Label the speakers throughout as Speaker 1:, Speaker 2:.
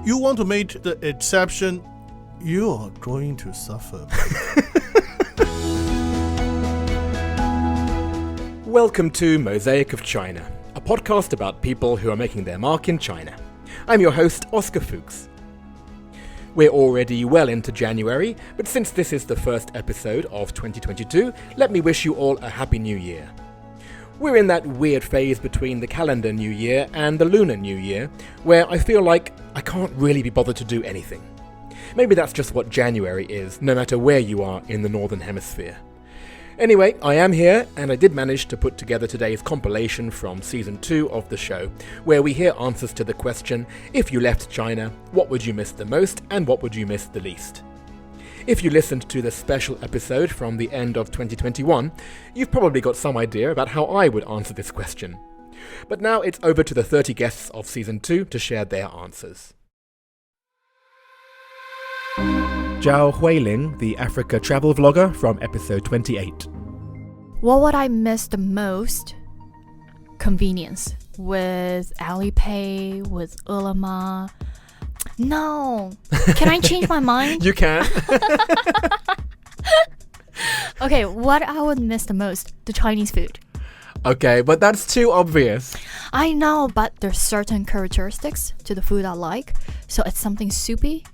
Speaker 1: You want to make the exception, you are going to suffer.
Speaker 2: Welcome to Mosaic of China, a podcast about people who are making their mark in China. I'm your host, Oscar Fuchs. We're already well into January, but since this is the first episode of 2022, let me wish you all a Happy New Year. We're in that weird phase between the calendar New Year and the lunar New Year, where I feel like I can't really be bothered to do anything. Maybe that's just what January is, no matter where you are in the Northern Hemisphere. Anyway, I am here, and I did manage to put together today's compilation from Season 2 of the show, where we hear answers to the question, if you left China, what would you miss the most and what would you miss the least? If you listened to the special episode from the end of 2021, you've probably got some idea about how I would answer this question. But now it's over to the 30 guests of Season 2 to share their answers. Zhao Huiling, the Africa travel vlogger from episode 28.
Speaker 3: What would I miss the most? Convenience. With Alipay, with Ele.me. No. Can I change my mind?
Speaker 2: You can.
Speaker 3: Okay, what I would miss the most? The Chinese food.
Speaker 2: Okay, but that's too obvious.
Speaker 3: I know, but there's certain characteristics to the food I like. So it's something soupy,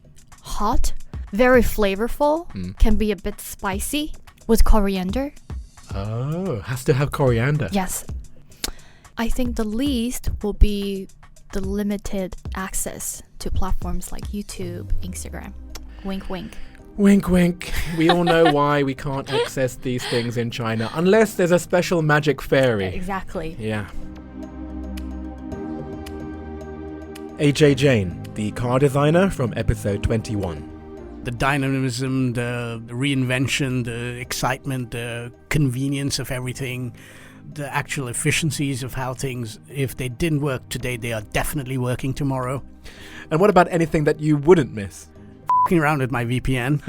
Speaker 3: hot, very flavorful, can be a bit spicy, with coriander.
Speaker 2: Oh, has to have coriander.
Speaker 3: Yes. I think the least will be the limited access to platforms like YouTube, Instagram. Wink, wink.
Speaker 2: Wink, wink. We all know why we can't access these things in China, unless there's a special magic fairy.
Speaker 3: Exactly.
Speaker 2: Yeah. AJ Jain, the car designer from episode 21.
Speaker 4: The dynamism, the reinvention, the excitement, the convenience of everything, the actual efficiencies of how things, if they didn't work today, they are definitely working tomorrow.
Speaker 2: And what about anything that you wouldn't miss?
Speaker 4: F***ing around with my VPN.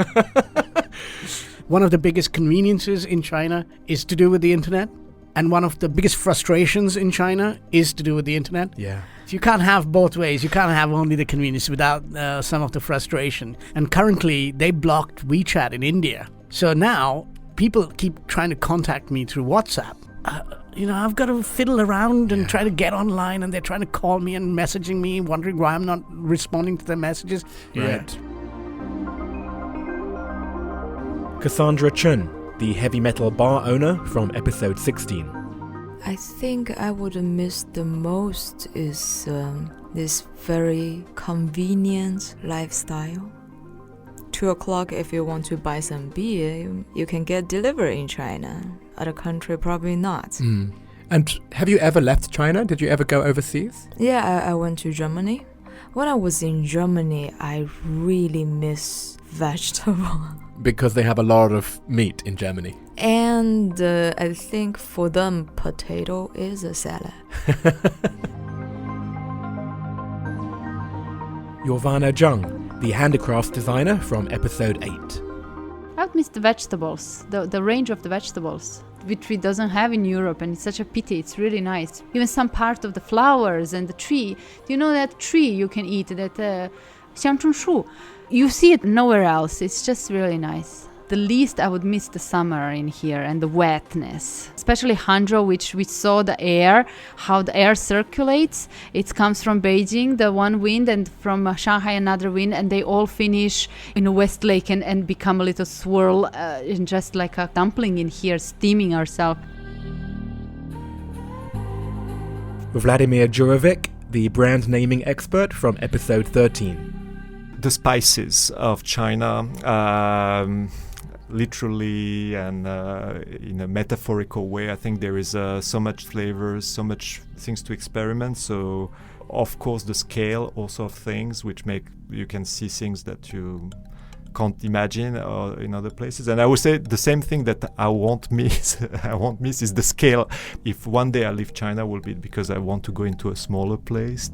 Speaker 4: One of the biggest conveniences in China is to do with the internet. And one of the biggest frustrations in China is to do with the internet.
Speaker 2: Yeah.
Speaker 4: So you can't have both ways. You can't have only the convenience without some of the frustration. And currently, they blocked WeChat in India. So now, people keep trying to contact me through WhatsApp. I've got to fiddle around and try to get online, and they're trying to call me and messaging me, wondering why I'm not responding to their messages.
Speaker 2: Right. Cassandra Chun, the heavy metal bar owner from episode 16.
Speaker 5: I think I would miss the most is this very convenient lifestyle. 2:00, if you want to buy some beer, you can get delivered in China. Other country, probably not.
Speaker 2: And have you ever left China? Did you ever go overseas?
Speaker 5: Yeah, I went to Germany. When I was in Germany, I really miss vegetable.
Speaker 2: Because they have a lot of meat in Germany.
Speaker 5: And I think for them, potato is a salad.
Speaker 2: Yorvana Zhang, the handicrafts designer from episode 8.
Speaker 6: I would miss the vegetables, the range of the vegetables, which we doesn't have in Europe, and it's such a pity. It's really nice. Even some part of the flowers and the tree. Do you know that tree you can eat, that 香椿树? You see it nowhere else. It's just really nice. The least I would miss the summer in here and the wetness. Especially Hangzhou, which we saw the air, how the air circulates. It comes from Beijing, the one wind, and from Shanghai another wind, and they all finish in a West Lake and become a little swirl, and just like a dumpling in here, steaming ourselves.
Speaker 2: Vladimir Jurovic, the brand naming expert from episode 13.
Speaker 7: The spices of China, literally and in a metaphorical way. I think there is so much flavors, so much things to experiment. So, of course, the scale also of things, which make you can see things that you can't imagine in other places. And I would say the same thing that I won't miss. I won't miss is the scale. If one day I leave China, will be because I want to go into a smaller place.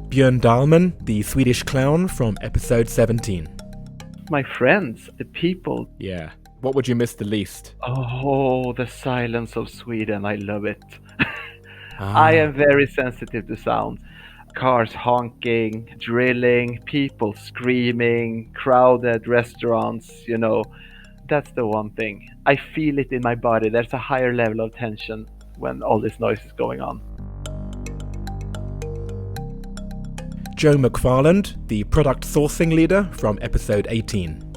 Speaker 2: Björn Dahlman, the Swedish clown from episode 17.
Speaker 8: My friends, the people.
Speaker 2: Yeah. What would you miss the least?
Speaker 8: Oh, the silence of Sweden. I love it. I am very sensitive to sound. Cars honking, drilling, people screaming, crowded restaurants, That's the one thing. I feel it in my body. There's a higher level of tension when all this noise is going on.
Speaker 2: Joe McFarland, the product sourcing leader from episode 18.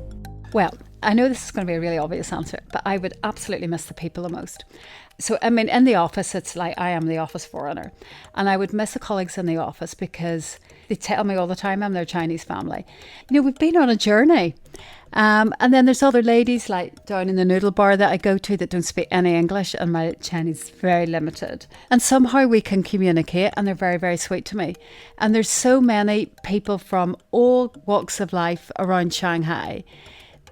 Speaker 6: Well, I know this is going to be a really obvious answer, but I would absolutely miss the people the most. So, I mean, in the office, it's like I am the office forerunner. And I would miss the colleagues in the office because they tell me all the time I'm their Chinese family. We've been on a journey. And then there's other ladies like down in the noodle bar that I go to that don't speak any English, and my Chinese is very limited. And somehow we can communicate, and they're very, very sweet to me. And there's so many people from all walks of life around Shanghai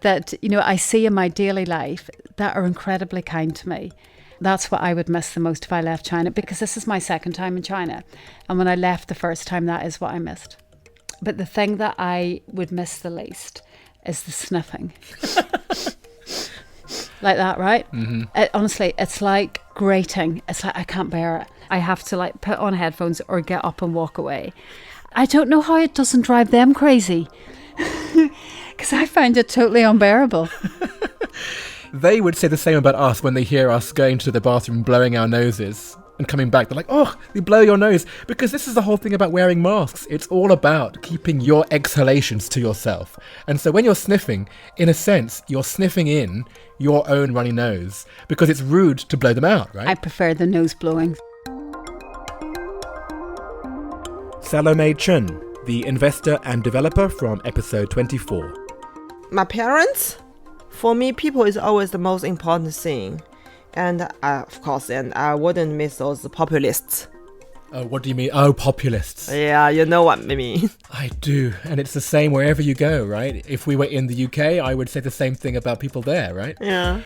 Speaker 6: that, I see in my daily life that are incredibly kind to me. That's what I would miss the most if I left China, because this is my second time in China. And when I left the first time, that is what I missed. But the thing that I would miss the least is the sniffing. Like that, right? Mm-hmm. Honestly, it's like grating. It's like I can't bear it. I have to put on headphones or get up and walk away. I don't know how it doesn't drive them crazy. Because I find it totally unbearable.
Speaker 2: They would say the same about us when they hear us going to the bathroom, blowing our noses and coming back. They're like, oh, you blow your nose. Because this is the whole thing about wearing masks. It's all about keeping your exhalations to yourself. And so when you're sniffing, in a sense, you're sniffing in your own runny nose because it's rude to blow them out, right?
Speaker 6: I prefer the nose blowing.
Speaker 2: Salome Chen, the investor and developer from episode 24.
Speaker 9: My parents? For me, people is always the most important thing. And of course, and I wouldn't miss those populists.
Speaker 2: Oh, what do you mean? Oh, populists.
Speaker 9: Yeah, you know what I mean.
Speaker 2: I do. And it's the same wherever you go, right? If we were in the UK, I would say the same thing about people there, right?
Speaker 9: Yeah.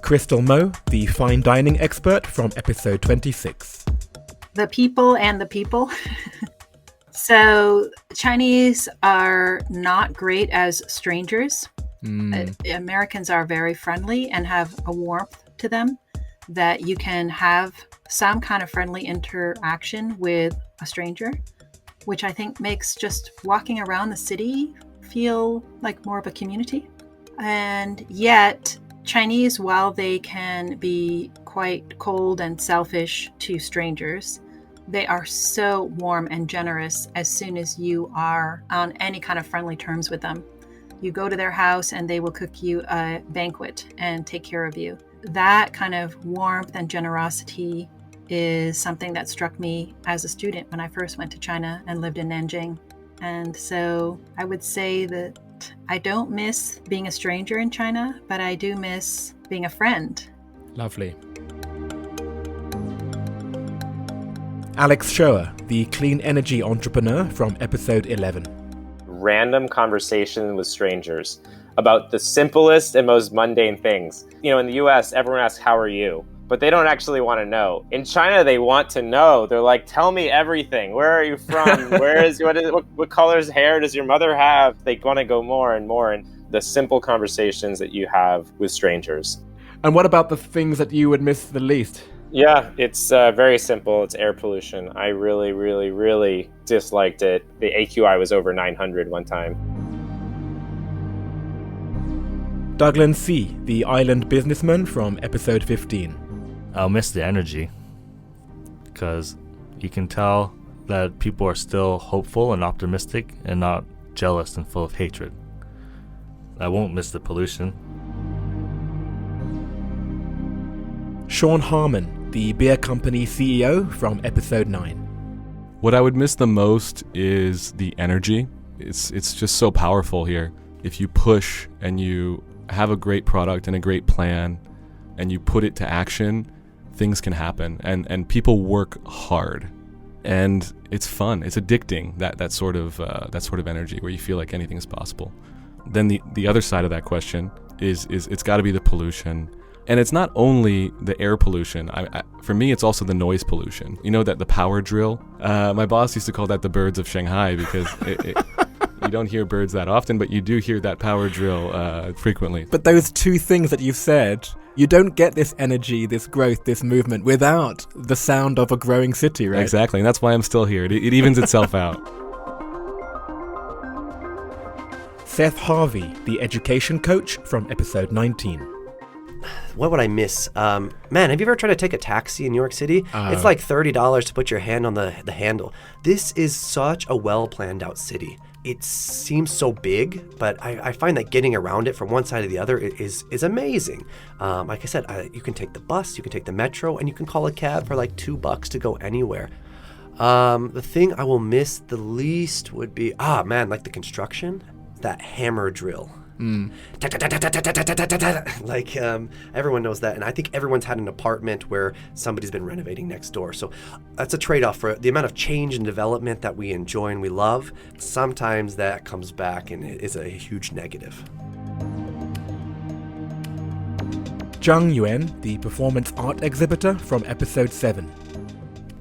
Speaker 2: Crystal Mo, the fine dining expert from episode 26.
Speaker 10: The people and the people. So Chinese are not great as strangers. Americans are very friendly and have a warmth to them that you can have some kind of friendly interaction with a stranger, which I think makes just walking around the city feel like more of a community. And yet Chinese, while they can be quite cold and selfish to strangers, they are so warm and generous as soon as you are on any kind of friendly terms with them. You go to their house and they will cook you a banquet and take care of you. That kind of warmth and generosity is something that struck me as a student when I first went to China and lived in Nanjing. And so I would say that I don't miss being a stranger in China, but I do miss being a friend.
Speaker 2: Lovely. Alex Shoer, the clean energy entrepreneur from episode 11.
Speaker 11: Random conversation with strangers about the simplest and most mundane things. In the US, everyone asks, how are you? But they don't actually want to know. In China, they want to know. They're like, tell me everything. Where are you from? What color's hair does your mother have? They want to go more and more. And the simple conversations that you have with strangers.
Speaker 2: And what about the things that you would miss the least?
Speaker 11: Yeah, it's very simple. It's air pollution. I really, really, really disliked it. The AQI was over 900 one time.
Speaker 2: Douglas C., the island businessman from episode 15.
Speaker 12: I'll miss the energy because you can tell that people are still hopeful and optimistic and not jealous and full of hatred. I won't miss the pollution.
Speaker 2: Sean Harmon, the beer company CEO from episode 9.
Speaker 13: What I would miss the most is the energy. It's just so powerful here. If you push and you have a great product and a great plan and you put it to action, things can happen, and people work hard, and it's fun. It's addicting, that sort of energy where you feel like anything is possible. Then the other side of that question is it's got to be the pollution, and it's not only the air pollution. For me, it's also the noise pollution. You know, that the power drill. My boss used to call that the birds of Shanghai because don't hear birds that often, but you do hear that power drill frequently.
Speaker 2: But those two things that you've said, you don't get this energy, this growth, this movement without the sound of a growing city, right?
Speaker 13: Exactly, and that's why I'm still here. It evens itself out.
Speaker 2: Seth Harvey, the education coach from episode 19.
Speaker 14: What would I miss? Man, have you ever tried to take a taxi in New York City? It's like $30 to put your hand on the handle. This is such a well-planned out city. It seems so big, but I find that getting around it from one side to the other is amazing. Like I said, you can take the bus, you can take the metro, and you can call a cab for like $2 to go anywhere. The thing I will miss the least would be, like the construction, that hammer drill. Like everyone knows that, and I think everyone's had an apartment where somebody's been renovating next door, so that's a trade-off for the amount of change and development that we enjoy and we love. Sometimes that comes back and it is a huge negative.
Speaker 2: Zhang Yuan, the performance art exhibitor from episode 7.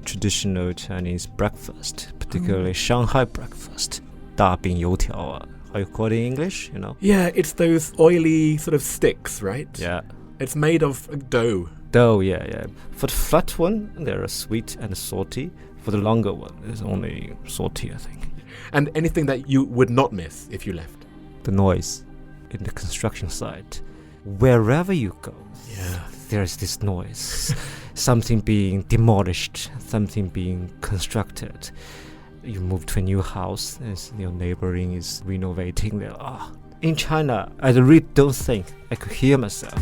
Speaker 15: Traditional Chinese breakfast, particularly Shanghai breakfast, 大饼油条 how you call it in English, you know?
Speaker 2: Yeah, it's those oily sort of sticks, right?
Speaker 15: Yeah.
Speaker 2: It's made of dough.
Speaker 15: Dough, yeah. For the fat one, they're sweet and salty. For the longer one, it's only salty, I think.
Speaker 2: And anything that you would not miss if you left?
Speaker 15: The noise in the construction site. Wherever you go, there's this noise. Something being demolished, something being constructed. You move to a new house, as your neighboring is renovating. In China, I really don't think I could hear myself.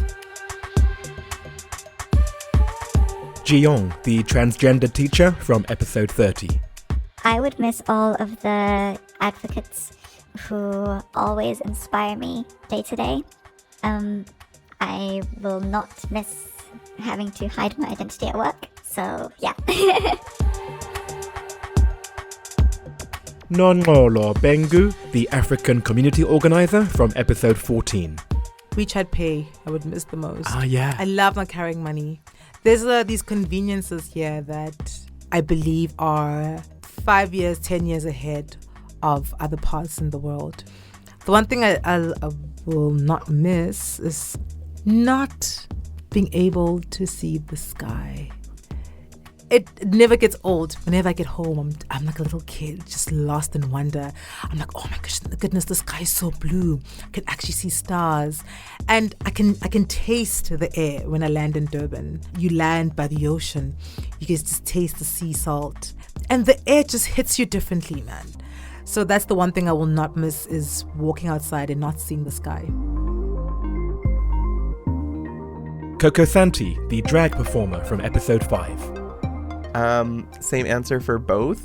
Speaker 2: Ji-yong, the transgender teacher from episode 30.
Speaker 16: I would miss all of the advocates who always inspire me day to day. I will not miss having to hide my identity at work, so yeah.
Speaker 2: Nonolo Bengu, the African community organizer from episode 14.
Speaker 17: WeChat Pay, I would miss the most.
Speaker 2: Yeah.
Speaker 17: I love not carrying money. There's these conveniences here that I believe are 5 years, 10 years ahead of other parts in the world. The one thing I will not miss is not being able to see the sky. It never gets old. Whenever I get home, I'm like a little kid, just lost in wonder. I'm like, oh my goodness, the sky is so blue. I can actually see stars. And I can taste the air when I land in Durban. You land by the ocean. You can just taste the sea salt. And the air just hits you differently, man. So that's the one thing I will not miss, is walking outside and not seeing the sky.
Speaker 2: Coco Santi, the drag performer from episode 5.
Speaker 18: Same answer for both.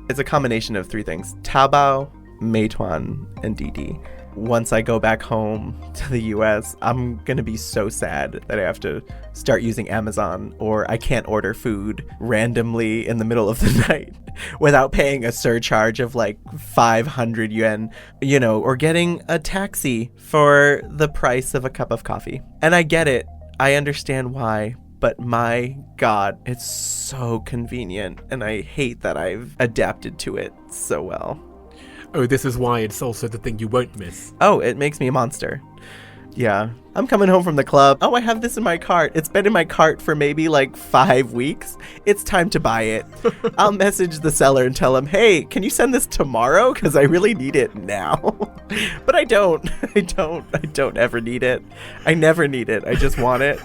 Speaker 18: It's a combination of 3 things: Taobao, Meituan, and Didi. Once I go back home to the US, I'm gonna be so sad that I have to start using Amazon, or I can't order food randomly in the middle of the night without paying a surcharge of like 500 yuan, or getting a taxi for the price of a cup of coffee. And I get it. I understand why. But my God, it's so convenient, and I hate that I've adapted to it so well.
Speaker 2: Oh, this is why it's also the thing you won't miss.
Speaker 18: Oh, it makes me a monster. Yeah. I'm coming home from the club. Oh, I have this in my cart. It's been in my cart for maybe like 5 weeks. It's time to buy it. I'll message the seller and tell him, hey, can you send this tomorrow? Because I really need it now. But I don't. I don't ever need it. I never need it. I just want it.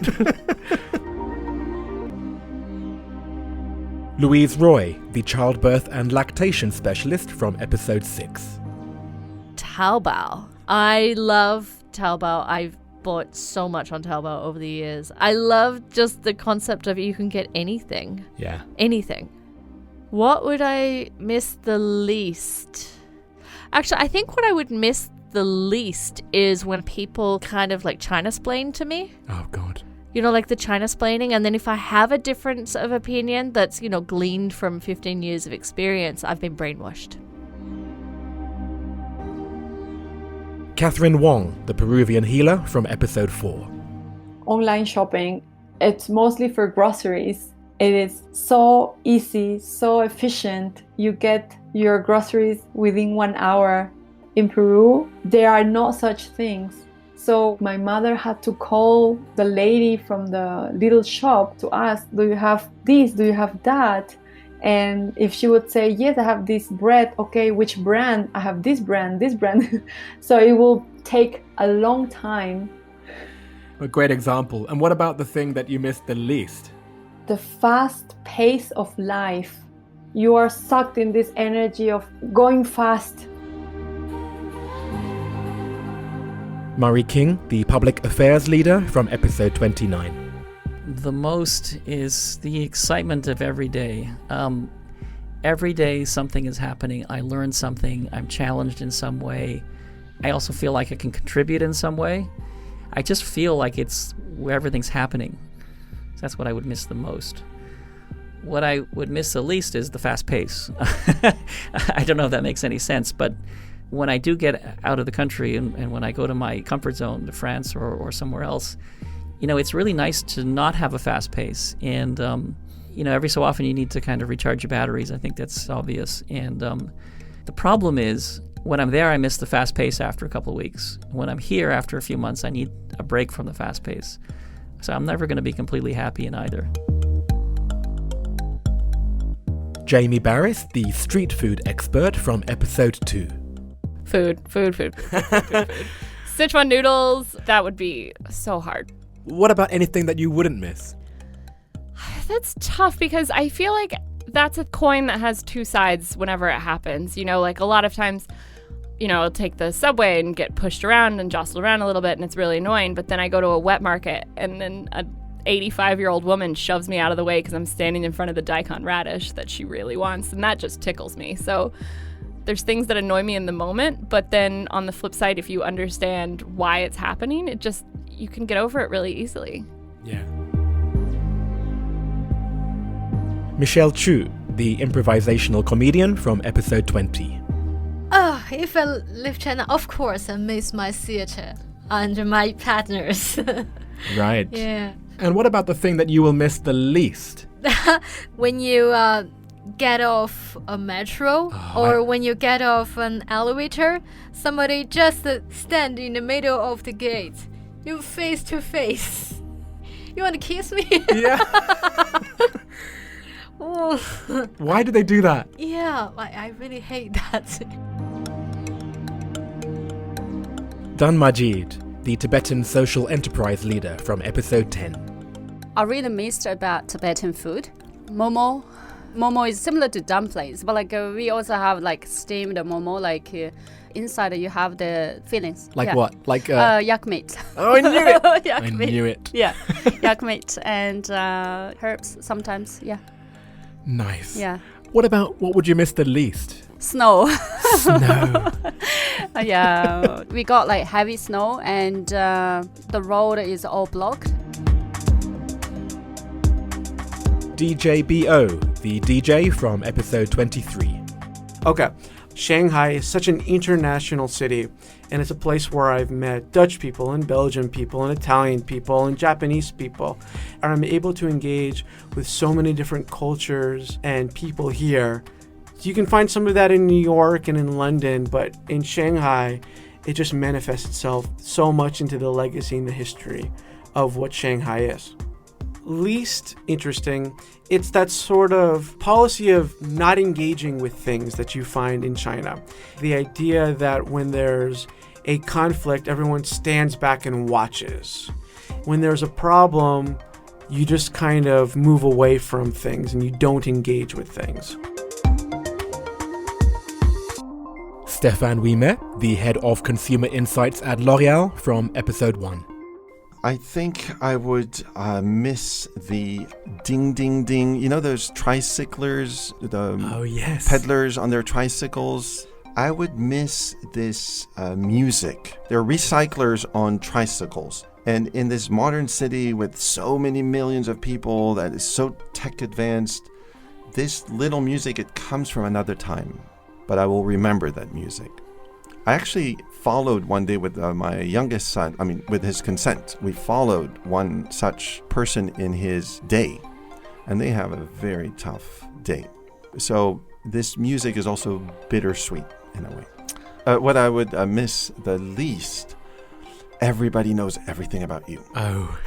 Speaker 2: Louise Roy, the childbirth and lactation specialist from episode 6.
Speaker 19: Taobao. I love Taobao. I've bought so much on Taobao over the years. I love just the concept of you can get anything.
Speaker 2: Yeah.
Speaker 19: Anything. What would I miss the least? Actually, I think what I would miss the least is when people kind of like China-splain to me.
Speaker 2: Oh, God.
Speaker 19: Like the China-splaining, and then if I have a difference of opinion that's, gleaned from 15 years of experience, I've been brainwashed.
Speaker 2: Catherine Wong, the Peruvian healer from episode 4.
Speaker 20: Online shopping, it's mostly for groceries. It is so easy, so efficient. You get your groceries within 1 hour. in Peru, there are not such things. So my mother had to call the lady from the little shop to ask, do you have this? Do you have that? And if she would say, yes, I have this bread. Okay, which brand? I have this brand, this brand. So it will take a long time.
Speaker 2: A great example. And what about the thing that you missed the least?
Speaker 20: The fast pace of life. You are sucked in this energy of going fast.
Speaker 2: Murray King, the public affairs leader from episode 29.
Speaker 21: The most is the excitement of every day. Every day something is happening. I learn something. I'm challenged in some way. I also feel like I can contribute in some way. I just feel like it's where everything's happening. So that's what I would miss the most. What I would miss the least is the fast pace. I don't know if that makes any sense, but when I do get out of the country and when I go to my comfort zone, to France or somewhere else, it's really nice to not have a fast pace. And, every so often you need to kind of recharge your batteries. I think that's obvious. And the problem is, when I'm there, I miss the fast pace after a couple of weeks. When I'm here after a few months, I need a break from the fast pace. So I'm never going to be completely happy in either.
Speaker 2: Jamie Barris, the street food expert from episode 2.
Speaker 22: Food. Sichuan noodles, that would be so hard.
Speaker 2: What about anything that you wouldn't miss?
Speaker 22: That's tough because I feel like that's a coin that has two sides whenever it happens. Like a lot of times, I'll take the subway and get pushed around and jostled around a little bit and it's really annoying. But then I go to a wet market and then a 85-year-old woman shoves me out of the way because I'm standing in front of the daikon radish that she really wants, and that just tickles me. So there's things that annoy me in the moment, but then on the flip side, if you understand why it's happening, you can get over it really easily.
Speaker 2: Yeah. Michelle Chu, the improvisational comedian from episode 20.
Speaker 23: If I leave China, of course I miss my theater and my partners.
Speaker 2: Right.
Speaker 23: Yeah.
Speaker 2: And what about the thing that you will miss the least?
Speaker 23: When you get off a metro when you get off an elevator, somebody just stand in the middle of the gate. You face to face. You want to kiss me?
Speaker 2: Yeah.
Speaker 23: Oh.
Speaker 2: Why do they do that?
Speaker 23: Yeah, I really hate that.
Speaker 2: Dan Majid, the Tibetan social enterprise leader from episode 10.
Speaker 24: I really missed about Tibetan food. Momo. Momo is similar to dumplings, but we also have steamed momo. Inside you have the fillings.
Speaker 2: What?
Speaker 24: Yak meat.
Speaker 2: Oh, I knew it.
Speaker 24: I
Speaker 2: knew it.
Speaker 24: Yeah, yak meat and herbs sometimes. Yeah.
Speaker 2: Nice.
Speaker 24: Yeah.
Speaker 2: What would you miss the least?
Speaker 24: Snow.
Speaker 2: Snow.
Speaker 24: Yeah, we got heavy snow and the road is all blocked.
Speaker 2: DJ BO, the DJ from episode 23.
Speaker 25: Okay. Shanghai is such an international city, and it's a place where I've met Dutch people and Belgian people and Italian people and Japanese people. And I'm able to engage with so many different cultures and people here. You can find some of that in New York and in London, but in Shanghai, it just manifests itself so much into the legacy and the history of what Shanghai is. Least interesting, it's that sort of policy of not engaging with things that you find in China. The idea that when there's a conflict, everyone stands back and watches. When there's a problem, you just kind of move away from things and you don't engage with things.
Speaker 2: Stefan Wiemer, the head of consumer insights at L'Oréal from episode 1.
Speaker 26: I think I would miss the ding, ding, ding. You know those tricyclers, the peddlers on their tricycles? I would miss this music. There are recyclers on tricycles. And in this modern city with so many millions of people that is so tech advanced, this little music, it comes from another time. But I will remember that music. I actually followed one day with my youngest son, with his consent. We followed one such person in his day, and they have a very tough day. So this music is also bittersweet in a way. What I would miss the least, everybody knows everything about you.
Speaker 2: Oh.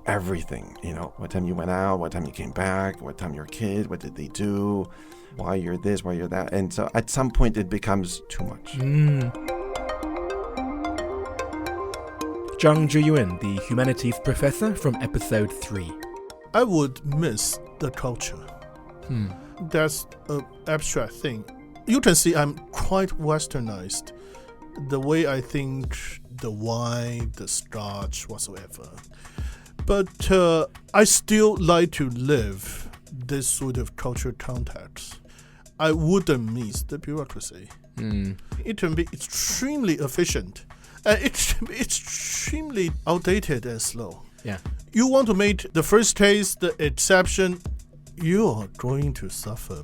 Speaker 26: Everything. What time you went out, what time you came back, what time your kid, what did they do, why you're this, why you're that. And so at some point it becomes too much.
Speaker 2: Zhang Zhiyuan, the humanities professor from episode 3.
Speaker 1: I would miss the culture. That's an abstract thing. You can see I'm quite westernized. The way I think, the wine, the scotch, whatsoever. But I still like to live this sort of cultural context. I wouldn't miss the bureaucracy. It can be extremely efficient. It's extremely outdated and slow.
Speaker 2: Yeah.
Speaker 1: You want to make the first case the exception, you are going to suffer.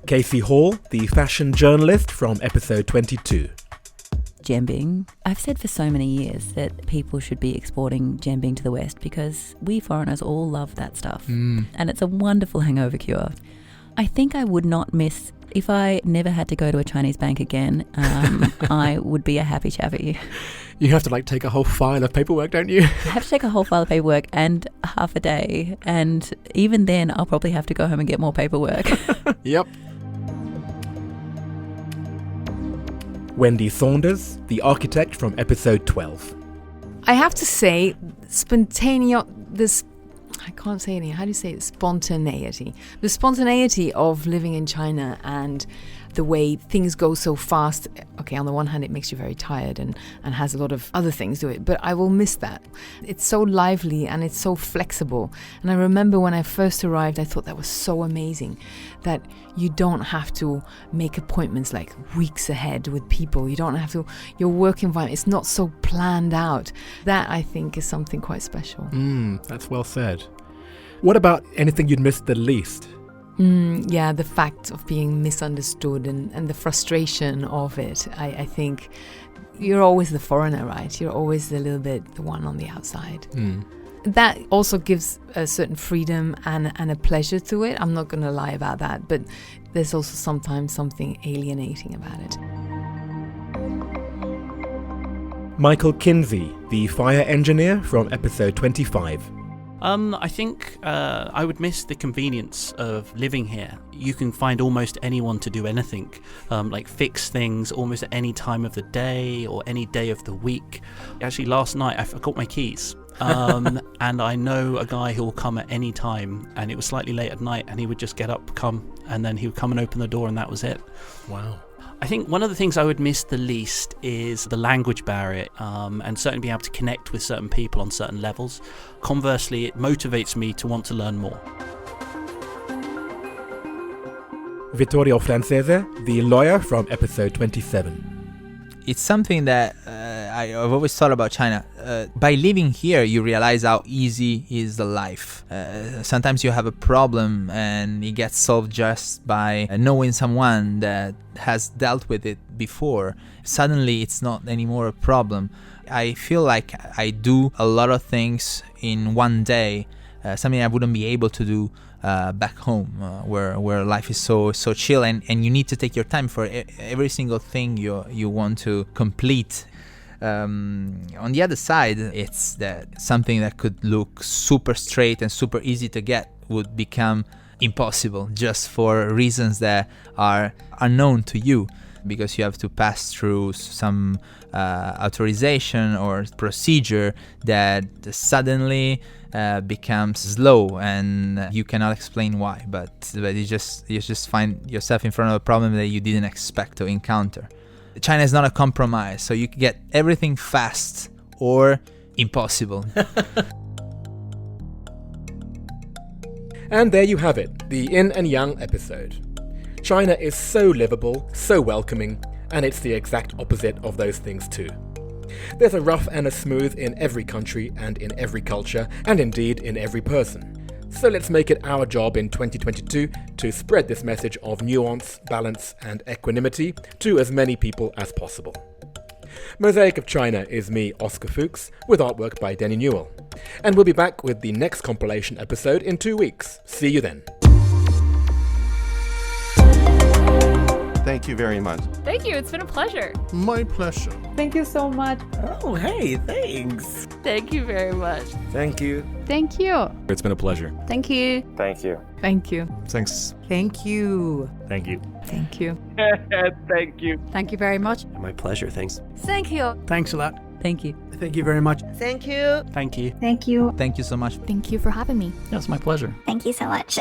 Speaker 2: Casey Hall, the fashion journalist from episode 22.
Speaker 3: Jianbing. I've said for so many years that people should be exporting jianbing to the West because we foreigners all love that stuff. And it's a wonderful hangover cure. I think I would not miss, if I never had to go to a Chinese bank again, I would be a happy chappy.
Speaker 2: You have to take a whole file of paperwork, don't you?
Speaker 3: I have to take a whole file of paperwork and half a day. And even then, I'll probably have to go home and get more paperwork.
Speaker 2: Yep. Wendy Saunders, the architect from episode 12.
Speaker 4: I have to say, I can't say anything. How do you say it? Spontaneity. The spontaneity of living in China and the way things go so fast. Okay, on the one hand, it makes you very tired and has a lot of other things to it, but I will miss that. It's so lively and it's so flexible. And I remember when I first arrived, I thought that was so amazing that you don't have to make appointments weeks ahead with people. You don't have to, your work environment, it's not so planned out. That, I think, is something quite special.
Speaker 2: That's well said. What about anything you'd miss the least?
Speaker 4: Yeah, the fact of being misunderstood and the frustration of it. I think you're always the foreigner, right? You're always a little bit the one on the outside. That also gives a certain freedom and a pleasure to it. I'm not going to lie about that, but there's also sometimes something alienating about it.
Speaker 2: Michael Kinsey, the fire engineer from episode 25.
Speaker 5: I think I would miss the convenience of living here. You can find almost anyone to do anything, fix things almost at any time of the day or any day of the week. Actually, last night I forgot my keys. And I know a guy who will come at any time, and it was slightly late at night, and he would just get up, come, and then he would come and open the door, and that was it.
Speaker 2: Wow.
Speaker 5: I think one of the things I would miss the least is the language barrier, and certainly being able to connect with certain people on certain levels. Conversely, it motivates me to want to learn more.
Speaker 2: Vittorio Francese, the lawyer from episode 27.
Speaker 7: It's something that I've always thought about China. By living here, you realize how easy is the life. Sometimes you have a problem and it gets solved just by knowing someone that has dealt with it before. Suddenly, it's not anymore a problem. I feel like I do a lot of things in one day, something I wouldn't be able to do back home, where life is so chill, and you need to take your time for every single thing you want to complete. On the other side, it's that something that could look super straight and super easy to get would become impossible just for reasons that are unknown to you, because you have to pass through some authorization or procedure that suddenly becomes slow, and you cannot explain why, but you just find yourself in front of a problem that you didn't expect to encounter. China is not a compromise, so you can get everything fast or impossible.
Speaker 2: And there you have it, the Yin and Yang episode. China is so livable, so welcoming, and it's the exact opposite of those things too. There's a rough and a smooth in every country and in every culture, and indeed in every person. So let's make it our job in 2022 to spread this message of nuance, balance, and equanimity to as many people as possible. Mosaic of China is me, Oscar Fuchs, with artwork by Denny Newell. And we'll be back with the next compilation episode in 2 weeks. See you then.
Speaker 26: Thank you very much.
Speaker 22: Thank you. It's been a pleasure.
Speaker 1: My pleasure.
Speaker 20: Thank you so much.
Speaker 6: Oh, hey, thanks.
Speaker 22: Thank you very much.
Speaker 6: Thank you.
Speaker 24: Thank you.
Speaker 13: It's been a pleasure.
Speaker 24: Thank you.
Speaker 6: Thank you.
Speaker 4: Thank you.
Speaker 13: Thanks.
Speaker 17: Thank you.
Speaker 6: Thank you.
Speaker 4: Thank you.
Speaker 6: Thank you.
Speaker 24: Thank you very much.
Speaker 14: My pleasure. Thanks.
Speaker 23: Thank you.
Speaker 5: Thanks a lot.
Speaker 3: Thank you.
Speaker 25: Thank you very much.
Speaker 17: Thank you.
Speaker 5: Thank you.
Speaker 16: Thank you.
Speaker 7: Thank you so much.
Speaker 22: Thank you for having me.
Speaker 21: That's my pleasure.
Speaker 16: Thank you so much.